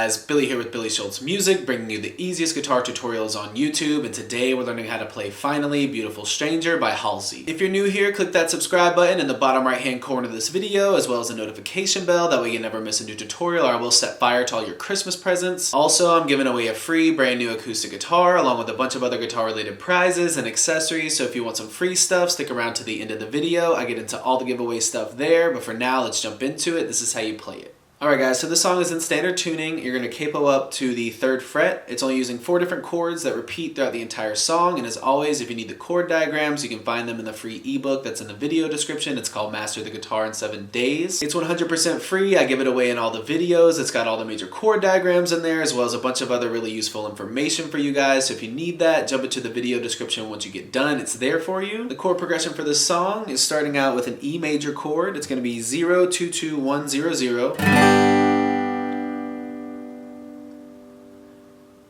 guys? Billy here with Billy Schultz Music, bringing you the easiest guitar tutorials on YouTube, and today we're learning how to play Finally Beautiful Stranger by Halsey. If you're new here, click that subscribe button in the bottom right hand corner of this video, as well as the notification bell, that way you never miss a new tutorial or I will set fire to all your Christmas presents. Also, I'm giving away a free brand new acoustic guitar along with a bunch of other guitar related prizes and accessories, so if you want some free stuff, stick around to the end of the video. I get into all the giveaway stuff there, but for now, let's jump into it. This is how you play it. Alright guys, so this song is in standard tuning. You're going to capo up to the 3rd fret. It's only using 4 different chords that repeat throughout the entire song, and as always, if you need the chord diagrams, you can find them in the free ebook that's in the video description. It's called Master the Guitar in 7 Days. It's 100% free. I give it away in all the videos. It's got all the major chord diagrams in there, as well as a bunch of other really useful information for you guys. So if you need that, jump into the video description once you get done. It's there for you. The chord progression for this song is starting out with an E major chord. It's going to be 0, 2, 2, 1, 0, 0.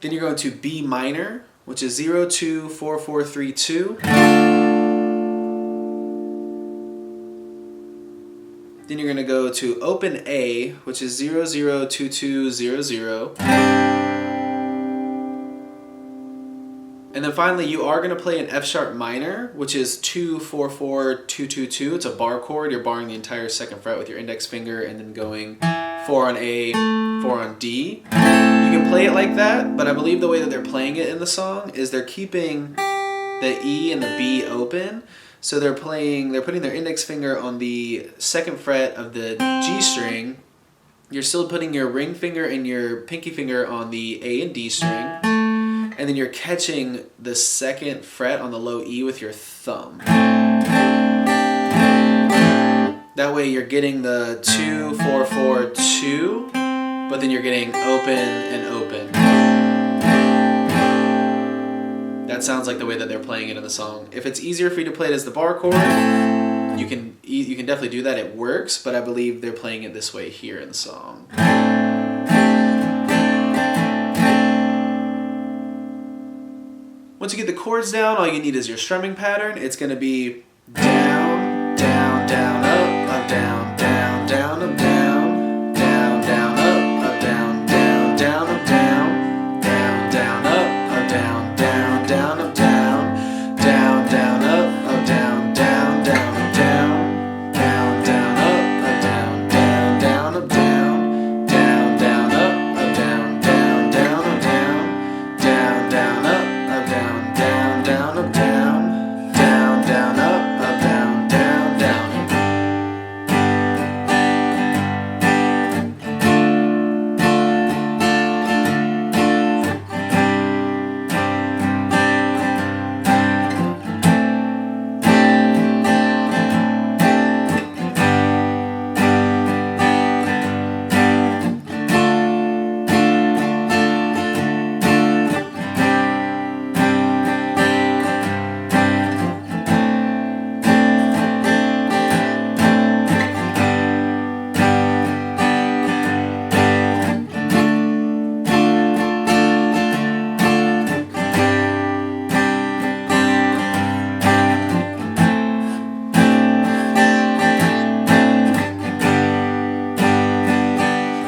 Then you're going to B minor, which is 0, 2, 4, 4, 3, 2. Then you're going to go to open A, which is 0, 0, 2, 2, 0, 0. And then finally, you are going to play an F sharp minor, which is 2, 4, 4, 2, 2, 2. It's a bar chord. You're barring the entire 2nd fret with your index finger and then going 4 on A, 4 on D. You can play it like that, but I believe the way that they're playing it in the song is they're keeping the E and the B open. So they're putting their index finger on the 2nd fret of the G string. You're still putting your ring finger and your pinky finger on the A and D string. And then you're catching the 2nd fret on the low E with your thumb. That way you're getting the 2, 4, 4, 2, but then you're getting open and open. That sounds like the way that they're playing it in the song. If it's easier for you to play it as the bar chord, you can definitely do that. It works, but I believe they're playing it this way here in the song. Once you get the chords down, all you need is your strumming pattern. It's going to be down, down, down, up, down, down, down, up, down, down, down, up, down, down, down, up, down, down, down, up, down, down, down, up, down, down, down, up, down, down, down, up, down, down, down, up, down, down, down, up, down, down, down, up, down, down, down, up, down, down, down, up. Down, down, up, down, down, down, up, down, down, down.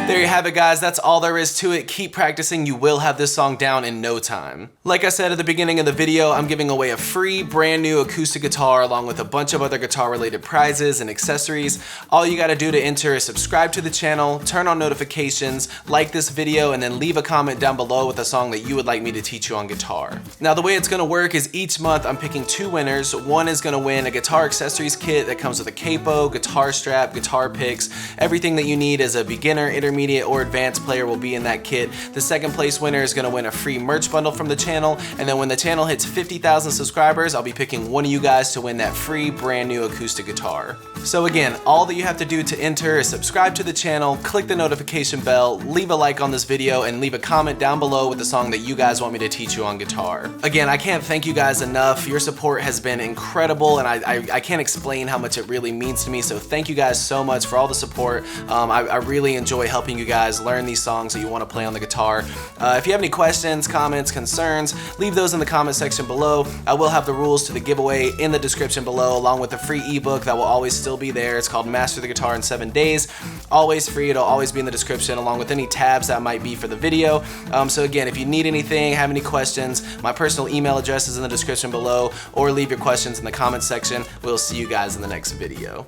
There you have it, guys. That's all there is to it. Keep practicing. You will have this song down in no time. Like I said at the beginning of the video, I'm giving away a free brand new acoustic guitar along with a bunch of other guitar related prizes and accessories. All you got to do to enter is subscribe to the channel, turn on notifications, like this video, and then leave a comment down below with a song that you would like me to teach you on guitar. Now, the way it's going to work is each month I'm picking 2 winners. One is going to win a guitar accessories kit that comes with a capo, guitar strap, guitar picks. Everything that you need as a beginner, intermediate, or advanced player will be in that kit. The 2nd place winner is going to win a free merch bundle from the channel, and then when the channel hits 50,000 subscribers, I'll be picking one of you guys to win that free brand new acoustic guitar. So again, all that you have to do to enter is subscribe to the channel, click the notification bell, leave a like on this video, and leave a comment down below with the song that you guys want me to teach you on guitar. Again, I can't thank you guys enough. Your support has been incredible, and I can't explain how much it really means to me, so thank you guys so much for all the support. I really enjoy helping you guys learn these songs that you want to play on the guitar. If you have any questions, comments, concerns, leave those in the comment section below. I will have the rules to the giveaway in the description below, along with the free ebook that will always still still be there. It's called Master the Guitar in 7 Days. Always free, it'll always be in the description along with any tabs that might be for the video. So again, if you need anything, have any questions, my personal email address is in the description below, or leave your questions in the comments section. We'll see you guys in the next video.